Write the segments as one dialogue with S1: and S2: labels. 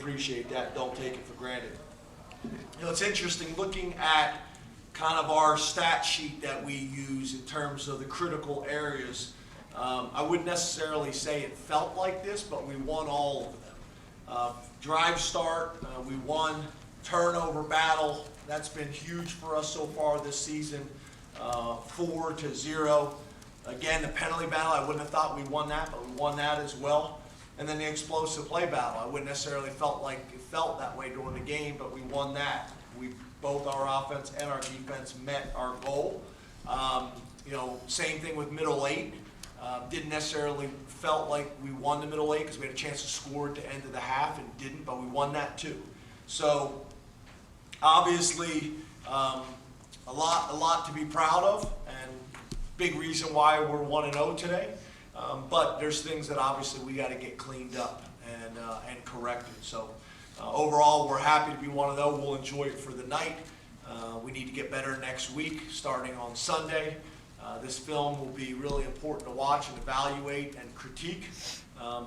S1: appreciate that. Don't take it for granted. You know, it's interesting looking at kind of our stat sheet that we use in terms of the critical areas. I wouldn't necessarily say it felt like this, but we won all of them. Drive start, we won. Turnover battle, that's been huge for us so far this season, 4-0. Again, the penalty battle, I wouldn't have thought we won that, but we won that as well. And then the explosive play battle, I wouldn't necessarily felt like it felt that way during the game, but we won that. Both our offense and our defense met our goal. You know, same thing with middle eight. Didn't necessarily felt like we won the middle eight because we had a chance to score at the end of the half and didn't, but we won that too. So obviously a lot to be proud of, and big reason why we're 1-0 today. But there's things that obviously we got to get cleaned up and corrected. So overall, we're happy to be 1-0. We'll enjoy it for the night. We need to get better next week, starting on Sunday. This film will be really important to watch and evaluate and critique.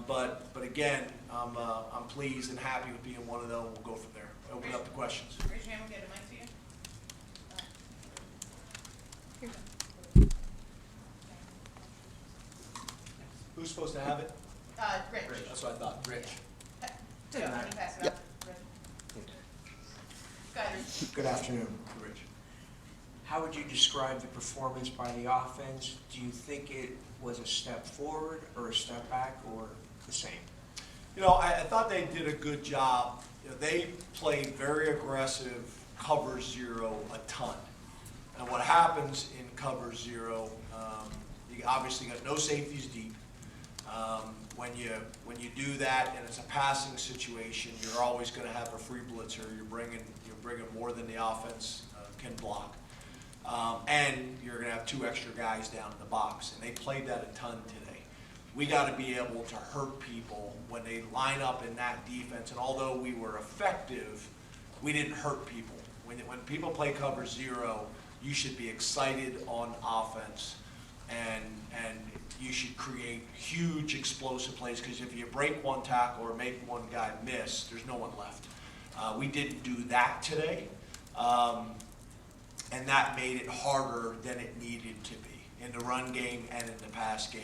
S1: But again, I'm pleased and happy with being 1-0. We'll go from there. Open up the questions.
S2: Raise your hand. We'll get a mic to you.
S1: Who's supposed to have it?
S2: Rich.
S1: That's what I thought. Rich.
S2: Can you pass it up? Rich. Go ahead, Rich.
S3: Good afternoon.
S1: Rich.
S3: How would you describe the performance by the offense? Do you think it was a step forward or a step back or the same?
S1: You know, I thought they did a good job. You know, they played very aggressive cover zero a ton. And what happens in cover zero, you obviously got no safeties deep. When you do that and it's a passing situation, you're always going to have a free blitzer. You're bringing more than the offense can block, and you're going to have 2 extra guys down in the box. And they played that a ton today. We got to be able to hurt people when they line up in that defense. And although we were effective, we didn't hurt people. When people play cover zero, you should be excited on offense, and you should create huge explosive plays, because if you break one tackle or make one guy miss, there's no one left. We didn't do that today, and that made it harder than it needed to be in the run game and in the pass game.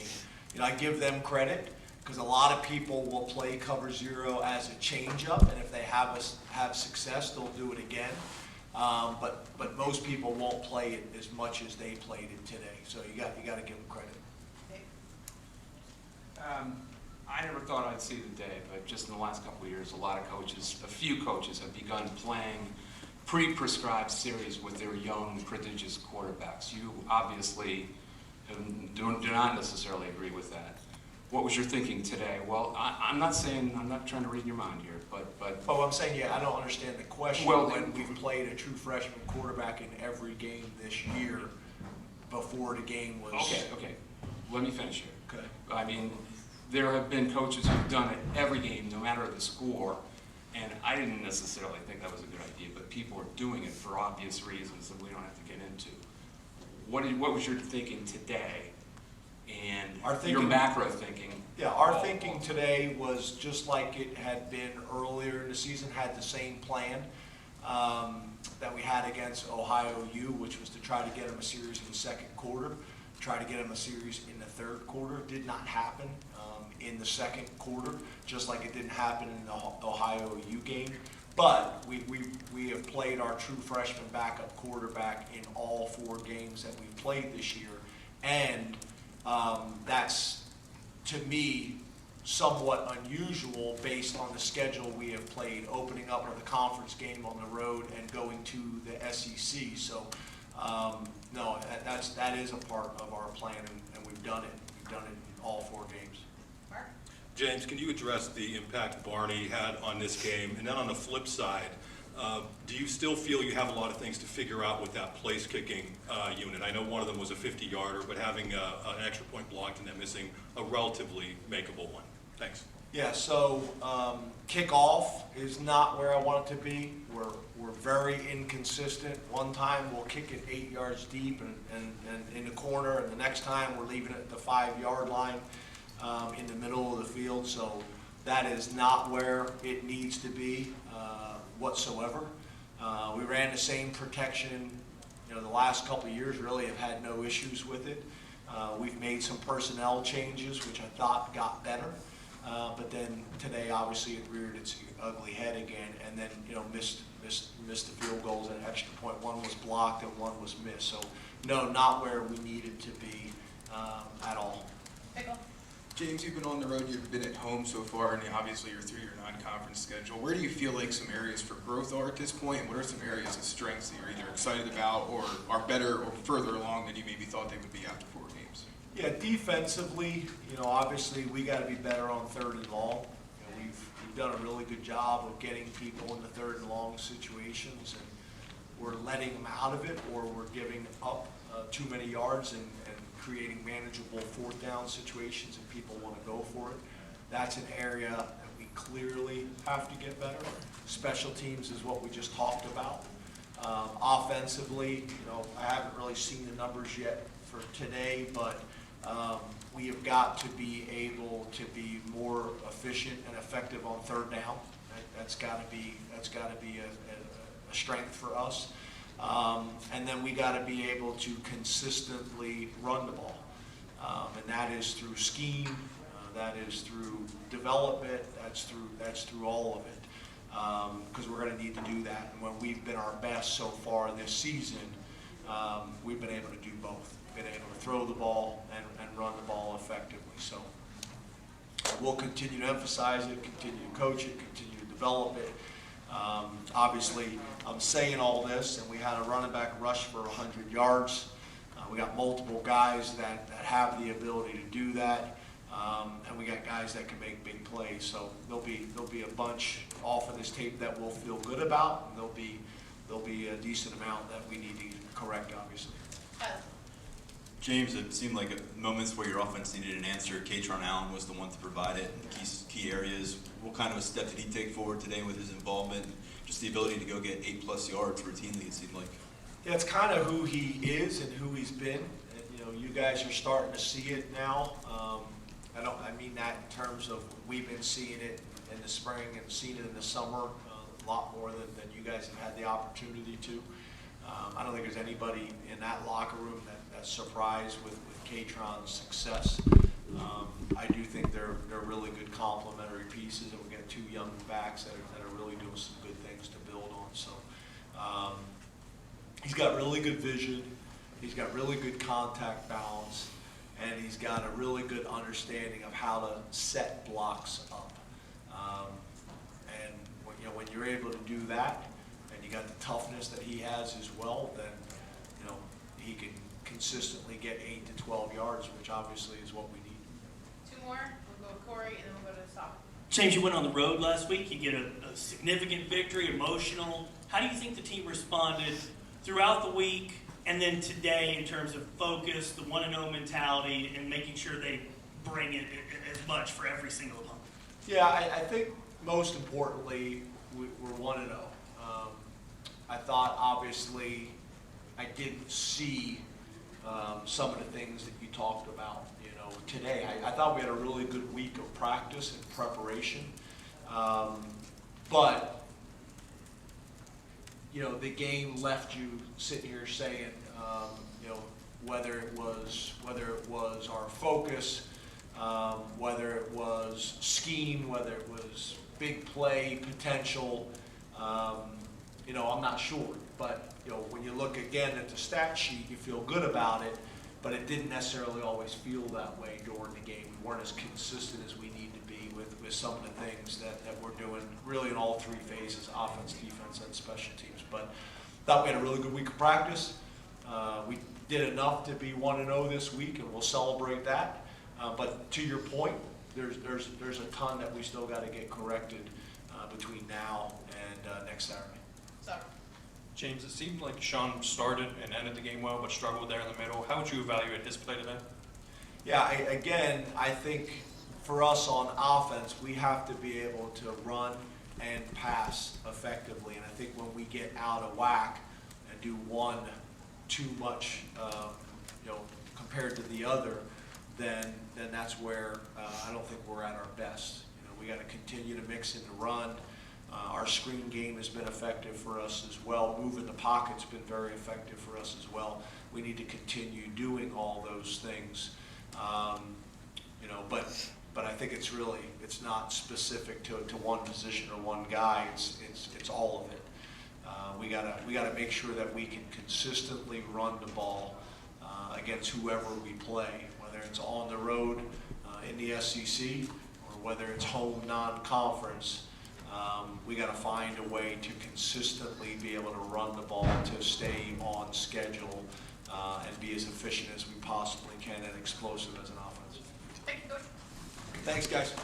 S1: You know, I give them credit, because a lot of people will play cover zero as a change-up, and if they have success, they'll do it again. But most people won't play it as much as they played it today. So you got to give them credit.
S4: I never thought I'd see the day, but just in the last couple of years, a few coaches have begun playing pre-prescribed series with their young, prodigious quarterbacks. You obviously do not necessarily agree with that. What was your thinking today? Well, I'm not trying to read your mind here, but
S1: Oh, I'm saying, yeah, I don't understand the question.
S4: Well,
S1: when we've played a true freshman quarterback in every game this year before the game was...
S4: Okay. Let me finish here.
S1: Okay.
S4: I mean, there have been coaches who've done it every game, no matter the score, and I didn't necessarily think that was a good idea, but people are doing it for obvious reasons that we don't have to get into. What was your thinking today, and your macro thinking?
S1: Yeah, our thinking today was just like it had been earlier in the season, had the same plan that we had against Ohio U, which was to try to get them a series in the second quarter, try to get them a series in the third quarter. Did not happen in the second quarter, just like it didn't happen in the Ohio U game. But we have played our true freshman backup quarterback in all 4 games that we've played this year, and that's, to me, somewhat unusual based on the schedule we have played, opening up with a conference game on the road and going to the SEC. So no, that is a part of our plan, and we've done it. We've done it in all 4 games.
S2: Mark?
S5: James, can you address the impact Barney had on this game? And then on the flip side, do you still feel you have a lot of things to figure out with that place kicking unit? I know one of them was a 50-yarder, but having an extra point blocked and then missing a relatively makeable one. Thanks.
S1: Yeah, so kickoff is not where I want it to be. We're very inconsistent. One time we'll kick it 8 yards deep and in the corner, and the next time we're leaving it at the 5-yard line in the middle of the field. So That is not where it needs to be whatsoever. We ran the same protection, the last couple of years, really have had no issues with it. We've made some personnel changes, which I thought got better. But then today, obviously, it reared its ugly head again, and then, missed the field goals at extra point. One was blocked and one was missed. So, no, not where we needed to be at all.
S2: Pickle.
S6: James, you've been on the road, you've been at home so far, and obviously you're through your non-conference schedule. Where do you feel like some areas for growth are at this point, and what are some areas of strengths that you're either excited about or are better or further along than you maybe thought they would be after 4 games?
S1: Yeah, defensively, obviously we got to be better on 3rd and long. We've done a really good job of getting people in the 3rd and long situations, and we're letting them out of it, or we're giving up too many yards and creating manageable 4th down situations, and people want to go for it. That's an area that we clearly have to get better. Special teams is what we just talked about. Offensively, I haven't really seen the numbers yet for today, but we have got to be able to be more efficient and effective on 3rd down. That's got to be a strength for us. And then we got to be able to consistently run the ball, and that is through scheme, that is through development, that's through all of it, because we're going to need to do that. And when we've been our best so far this season, we've been able to do both. We've been able to throw the ball and run the ball effectively. So we'll continue to emphasize it, continue to coach it, continue to develop it. Obviously, I'm saying all this, and we had a running back rush for 100 yards. We got multiple guys that have the ability to do that, and we got guys that can make big plays. So there'll be a bunch off of this tape that we'll feel good about, and there'll be a decent amount that we need to correct, obviously.
S7: James, it seemed like at moments where your offense needed an answer, Katron Allen was the one to provide it in key areas. What kind of a step did he take forward today with his involvement, just the ability to go get 8+ yards routinely, it seemed like?
S1: Yeah, it's kind of who he is and who he's been. And, you guys are starting to see it now. I mean that in terms of we've been seeing it in the spring and seen it in the summer a lot more than you guys have had the opportunity to. I don't think there's anybody in that locker room that's surprised with Katron's success. I do think they're really good complementary pieces, and we got 2 young backs that are really doing some good things to build on. So he's got really good vision, he's got really good contact balance, and he's got a really good understanding of how to set blocks up. And when you're able to do that, and you got the toughness that he has as well, then he can consistently get 8 to 12 yards, which obviously is what we need.
S2: 2 more. We'll go to Corey, and then we'll go to Sept.
S8: James, you went on the road last week. You get a significant victory, emotional. How do you think the team responded throughout the week and then today in terms of focus, the 1-0 mentality, and making sure they bring it as much for every single opponent?
S1: Yeah, I think most importantly, we're 1-0. I thought, obviously, I didn't see some of the things that you talked about, today. I thought we had a really good week of practice and preparation, but the game left you sitting here saying, whether it was our focus, whether it was scheme, whether it was big play potential, I'm not sure. But when you look again at the stat sheet, you feel good about it, but it didn't necessarily always feel that way during the game. We weren't as consistent as we need to be with some of the things that we're doing really in all 3 phases: offense, defense, and special teams. But thought we had a really good week of practice. We did enough to be 1-0 this week, and we'll celebrate that. But to your point, there's a ton that we still got to get corrected between now and next Saturday.
S2: Sept.
S9: James, it seemed like Sean started and ended the game well, but struggled there in the middle. How would you evaluate his play today?
S1: Yeah, I think for us on offense, we have to be able to run and pass effectively. And I think when we get out of whack and do one too much, compared to the other, then that's where I don't think we're at our best. we got to continue to mix in the run. Our screen game has been effective for us as well. Moving the pocket's been very effective for us as well. We need to continue doing all those things. You know, but I think it's not specific to one position or one guy. It's all of it. We gotta make sure that we can consistently run the ball against whoever we play, whether it's on the road in the SEC or whether it's home non-conference. We got to find a way to consistently be able to run the ball to stay on schedule and be as efficient as we possibly can and explosive as an offense.
S2: Thank you, Coach.
S1: Thanks, guys.